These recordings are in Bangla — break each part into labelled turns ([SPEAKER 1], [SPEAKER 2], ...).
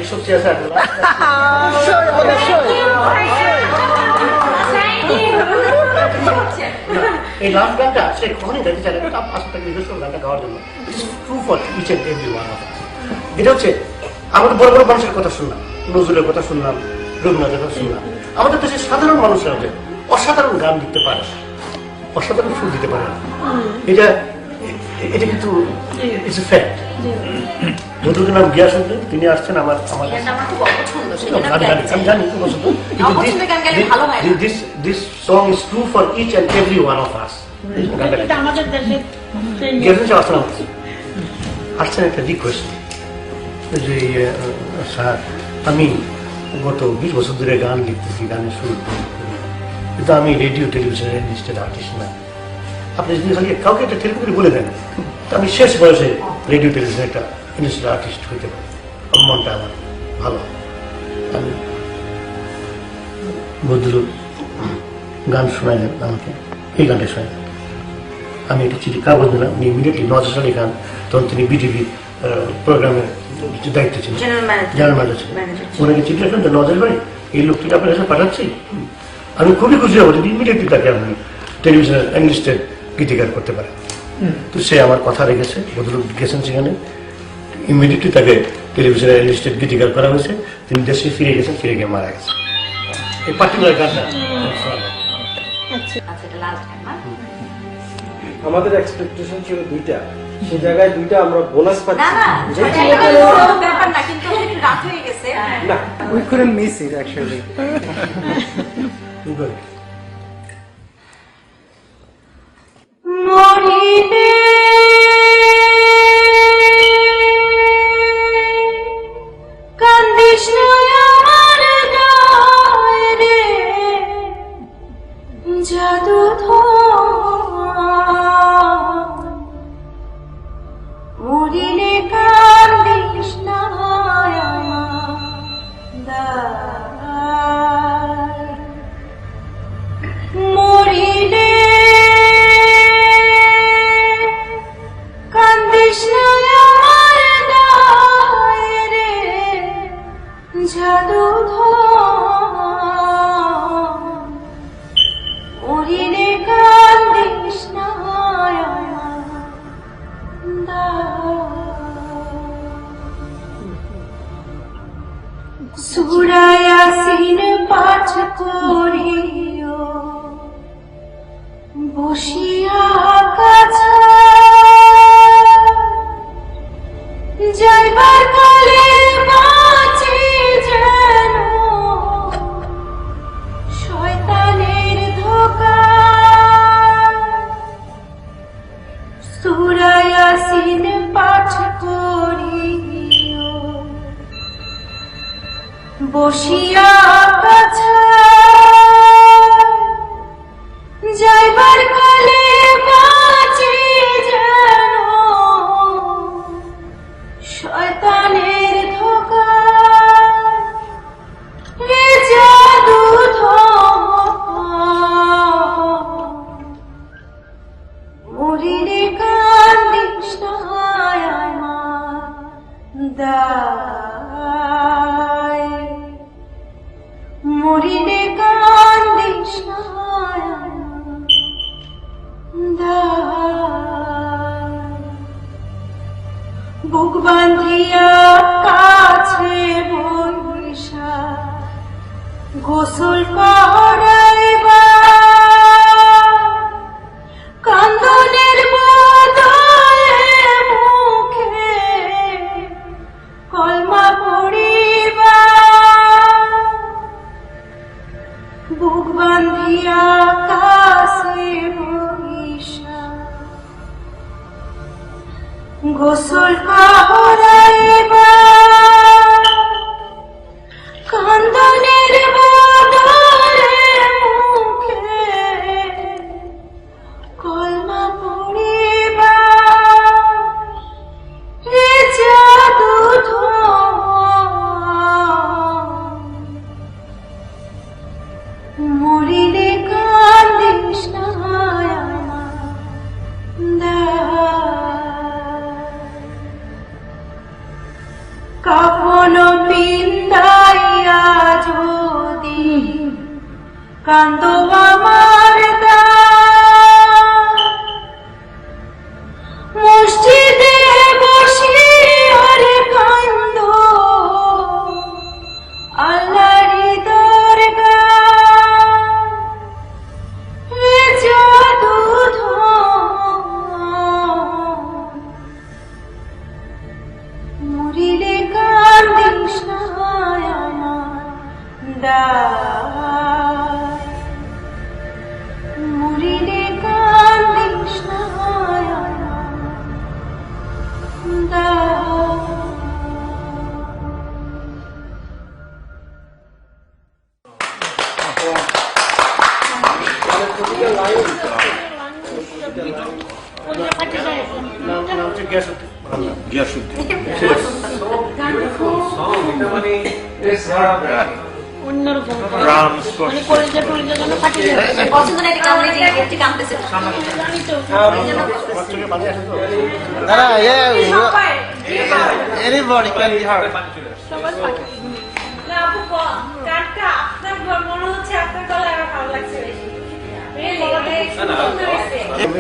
[SPEAKER 1] সত্যি আছে এই লাস্ট গানটা সে কখনই গাইতে চায় না, আসলে তাকে নিজস্ব গানটা গাওয়ার জন্য true for each and every one of. এটা হচ্ছে আমাদের বড় বড় মানুষের কথা শুনলাম, নজরুলের কথা শুনলাম, রবীন্দ্রনাথের কথা শুনলাম, আমাদের দেশের সাধারণ মানুষরা যে অসাধারণ গান লিখতে পারে, অসাধারণ সুর দিতে পারে, এটা এটা কিন্তু ইটস এ ফ্যাক্ট। যতদিন নাম গিয়াসুদ্দিন, তিনি আসছেন আমার জানি this song is true for each and every one of us. আসছেন একটা রিকোয়েস্ট যে স্যার আমি গত 20 বছর ধরে গান লিখতেছি, গানের সুর কিন্তু আমি রেডিও টেলিভিশনের এনলিস্টেড আর্টিস্ট না, আপনি যদি খালি কাউকে একটা টেলিফোন করে বলে দেন আমি শেষ বয়সে রেডিও টেলিভিশনে একটা এনলিস্টেড আর্টিস্ট হইতে পারি, মনটা আমার ভালো। আমি বদরুল গান শোনাইলেন আমাকে, এই গানটা শোনাইলেন, আমি একটা চিঠি কাগজ দিলাম, উনি ইমিডিয়েটলি নজর আলী খান, তখন তিনি বিটিভি প্রোগ্রামের দায়িত্ব ছিল, জেনারেল ম্যানেজার ছিল, ওনাকে চিঠি রাখলেন যে নজর ভাই এই লোকটিকে আপনার কাছে পাঠাচ্ছি। আমি খুবই খুশি হবো যদি ইমিডিয়েটলি তাকে আপনি টেলিভিশনের এনলিস্টেড গীতিকার করতে পারেন। তো সে আমার কথা রেখেছে, বদরুল গেছেন সেখানে, ইমিডিয়েটলি তাকে টেলিভিশনের এনলিস্টেড গীতিকার করা হয়েছে, তিনি দেশে ফিরে গেছেন, ফিরে গিয়ে মারা গেছেন। এই পার্টিকুলার গানটা
[SPEAKER 2] আমাদের এক্সপেকটেশন ছিল দুইটা, সেই জায়গায় দুইটা আমরা বোনাস পাচ্ছি না, we couldn't miss it actually.
[SPEAKER 3] বুক বান্ধিয়া কাছে বৈশা গোসল করাইবা কান্দনের বদলে মুখে কলমা পড়িবা বুক বান্ধিয়া কাছে বৈশা গোসল করাইবা কান্দনের বদলে মুখে কলমা পড়িবা হে জাদু মরিলে কান্দিস না আমার কান্দো আমার দান মসজিদে বসে আরে কান্দো আল্লাহর দরগায় জাদু মরিলে কান্দিস না আমার দায় মরিলে কান্দিস না আমার দায়
[SPEAKER 1] নাম হচ্ছে গিয়াসুদ্দিন।
[SPEAKER 4] পছন্দ না এটা কেমন যে কাঁদতেছে
[SPEAKER 1] বাচ্চাকে বানিয়ে আসে তো।
[SPEAKER 2] Anybody can be hurt.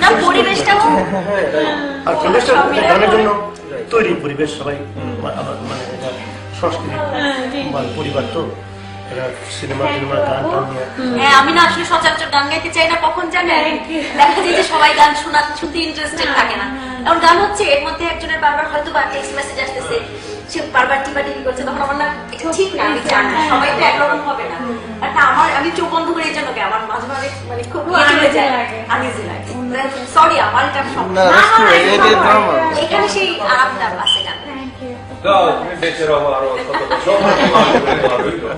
[SPEAKER 4] না পরিবেশটাও
[SPEAKER 1] আর পরিবেশটা গানের জন্য তৈরি পরিবেশ সবাই মানে এটা সংস্কৃতি মানে পরিবার তো এরা সিনেমা গান টান নিয়ে
[SPEAKER 4] হ্যাঁ আমি না আসলে সচরাচর গান গাইতে চাই না কখন জানেন দেখা যায় যে সবাই গান শুনতে ইন্টারেস্টেড থাকে না এখন গান হচ্ছে এর মধ্যে একজনের বারবার হয়তো বা টেক্সট মেসেজ আসতেছে সে বারবার টিপাটিপি করছে তখন আমার না এটা ঠিক না আমি জানি সবাই তো একরকম হবে না আর তা আমি চোখ বন্ধ করে এই জন্য আমার মাঝে মাঝে মানে খুব আনইজি লাগে সরি আমার এটা
[SPEAKER 2] No, that's true. It is normal.
[SPEAKER 4] এখানে সেই আরামটা আছে গান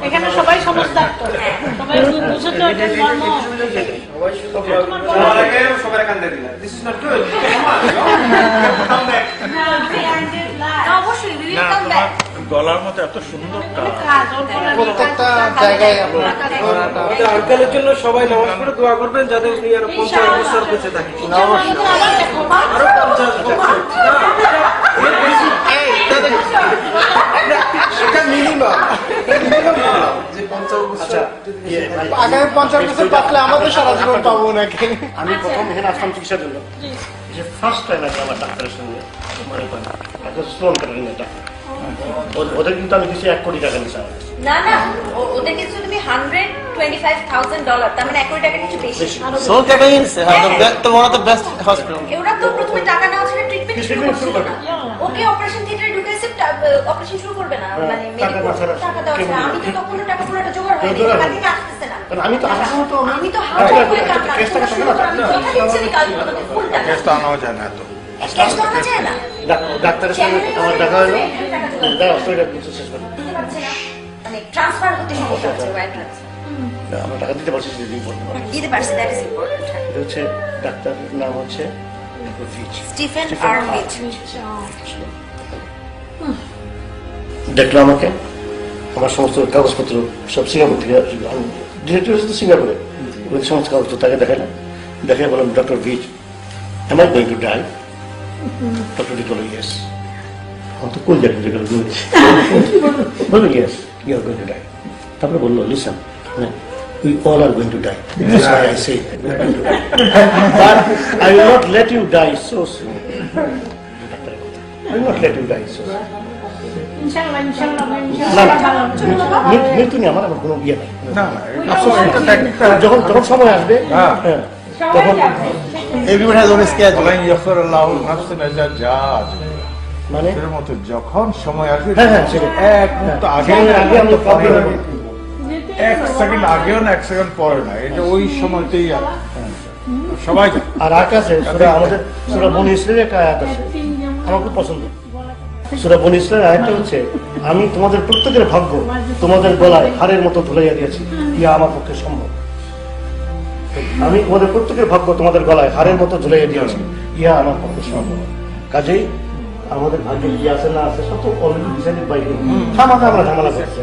[SPEAKER 5] এখানে সবাই সমস্ত actor। সবাই বুঝে তো এটা মর্ম।
[SPEAKER 4] অবশ্যই we will come back
[SPEAKER 6] গলার মতো এত সুন্দর
[SPEAKER 2] প্রত্যেকটা জায়গায় আমাদের আঙ্কেলের জন্য সবাই নামাজ পড়ে দোয়া করবেন যাতে উনি আরো 50 বছর বেঁচে থাকে। আরো 50 বছর। এটা মিনিমাম যে 50 বছর আগামী 50 বছর বাঁচলে আমাদের সারা জীবন পাবো নাকি।
[SPEAKER 1] আমি প্রথম এখানে আসলাম চিকিৎসার জন্য যে ফার্স্ট টাইম আছে আমার ডাক্তারের সঙ্গে মনে করেন একটা স্টোন কাটারিং এটা ওদের কিন্তু আমি দিচ্ছি 1 কোটি টাকা নিচ্ছি
[SPEAKER 4] না না ওদের কিছু তুমি $125,000 তার মানে 1 কোটি টাকা কিছু বেশি
[SPEAKER 2] Soul Catering is one of the best hospital.
[SPEAKER 4] ওরা তো প্রথমে টাকা নেওয়া ছিল ট্রিটমেন্ট শুরু করবে না ওকে অপারেশন থিয়েটারে ঢুকেছে অপারেশন শুরু করবে না মানে
[SPEAKER 1] টাকা না ছাড়া
[SPEAKER 4] টাকা দেওয়া ছাড়া আমি তো তখন টাকা পুরোটা জোগাড় হয়নি টাকা দিতে আসতেছে না
[SPEAKER 1] কারণ আমি তো আসার সময় তো
[SPEAKER 4] আমি তো হাত করে কাজ
[SPEAKER 1] ক্যাশ টাকা থাকে না
[SPEAKER 4] কথা দিচ্ছি কাজ করতে ফুল টাকা
[SPEAKER 6] ক্যাশটা আনাও যায় না এত
[SPEAKER 4] ক্যাশ তো আনা যায় না
[SPEAKER 1] ডাক্তারের সঙ্গে আমার দেখা হলো দেওয়া অস্ট্রেলিয়া কিছু শেষ করে
[SPEAKER 4] দিতে পারছে না মানে ট্রান্সফার হতে সমস্যা হচ্ছে ওয়্যার ট্রান্সফার
[SPEAKER 1] আমরা টাকা দিতে পারছি যদি বলতে পারি
[SPEAKER 4] দিতে পারছে দ্যাট ইজ ইম্পর্টেন্ট
[SPEAKER 1] এটা হচ্ছে ডাক্তারের নাম হচ্ছে ভিচ
[SPEAKER 4] স্টিফেন আরমিচ
[SPEAKER 1] দেখলো আমাকে আমার সমস্ত কাগজপত্র সব সিঙ্গাপুর থেকে ডিরেক্টর হচ্ছে সিঙ্গাপুরে ওই সমস্ত কাগজপত্র তাকে দেখালাম দেখে বললাম doctor which am I going to die? Doctor ডি বলল ইয়েস আমার তো কোন জায়গায় গেল বললো yes you are going to die তারপরে বললো listen we all are going to die. That's why I say we are going to die. But I will not let you die so soon. I will not let you die so soon.
[SPEAKER 5] ইনশাআল্লাহ
[SPEAKER 1] না না মৃত্যু নেই আমার কোনো ইয়ে নাই
[SPEAKER 6] না না এটা
[SPEAKER 1] যখন যখন সময় আসবে
[SPEAKER 6] হ্যাঁ।
[SPEAKER 1] হ্যাঁ তখন
[SPEAKER 2] Everyone has own schedule.
[SPEAKER 6] বলেন ইয়াফিরুল্লাহু নাফসান ইযা জাআত
[SPEAKER 1] মানে
[SPEAKER 6] এর মতো যখন সময় আসবে
[SPEAKER 1] হ্যাঁ হ্যাঁ সেটা
[SPEAKER 6] এক মুহূর্ত আগে
[SPEAKER 1] সময়ের আগে আমরা প্রবলেম হবে
[SPEAKER 6] এক সেকেন্ড আগেও না 1 সেকেন্ড পরে না এটা ওই সময়তেই আছে সবাই জানে।
[SPEAKER 1] আর আকাশে সূরা আমাদের সূরা বনী ইসরাঈলের একটা আয়াত আছে আমার খুব পছন্দ সূরা বনী ইসরাঈলের আয়াতটা হচ্ছে আমি তোমাদের প্রত্যেকের ভাগ্য তোমাদের গলায় হাড়ের মতো ঝুলাইয়া দিয়েছি ইয়া আমার পক্ষে সম্ভব আমি তোমাদের প্রত্যেকের ভাগ্য তোমাদের গলায় হাড়ের মতো ঝুলাইয়া দিয়েছি ইয়া আমার পক্ষে সম্ভব কাজেই আমাদের ভাগ্যে কি আছে না আছে সব তো অলরেডি ডিসাইডেড বাই হিম সামান্য আমরা ঝামেলা করছি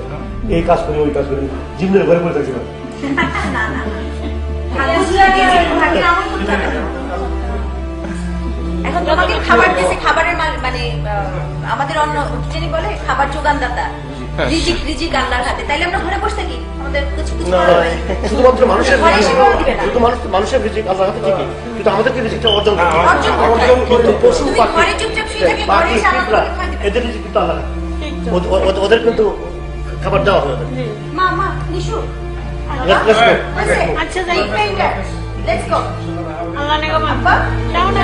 [SPEAKER 1] এই কাজ করি ওই কাজ করি জিমদের ঘরে পড়ে থাকছি না
[SPEAKER 4] এখন তোমাকে খাবার দিয়েছে খাবারের মানে আমাদের অন্য যিনি বলে খাবার যোগানদাতা রিজিক আল্লাহর হাতে, তাইলে আমরা ঘরে বসে থাকি, আমাদের কিছু কিছু
[SPEAKER 1] না,
[SPEAKER 4] করার নাই।
[SPEAKER 1] শুধুমাত্র মানুষের
[SPEAKER 4] ঘরে
[SPEAKER 1] রিজিক,
[SPEAKER 4] এসে দিবে না।
[SPEAKER 1] শুধু মানুষের রিজিক আল্লাহর হাতে ঠিকই, কিন্তু আমাদেরকে রিজিকটা অর্জন করতে হবে।
[SPEAKER 4] অর্জন করতে হবে।
[SPEAKER 1] কিন্তু পশু
[SPEAKER 4] তুমি
[SPEAKER 1] পাখি,
[SPEAKER 4] ঘরে চুপচাপ শুয়ে থাকলে ঘরে
[SPEAKER 1] পাখি,
[SPEAKER 4] এসে আল্লাহ
[SPEAKER 1] পিঁপড়া,
[SPEAKER 4] তোমাকে খাওয়াই দিবে।
[SPEAKER 1] এদের রিজিক কিন্তু আল্লাহর হাতে। ওদের কিন্তু খাবার দেওয়া হবে।
[SPEAKER 4] মা নিশু
[SPEAKER 1] Let's go.
[SPEAKER 5] আচ্ছা যাই
[SPEAKER 4] let's go
[SPEAKER 5] আল্লাহ নেগো মা যাও না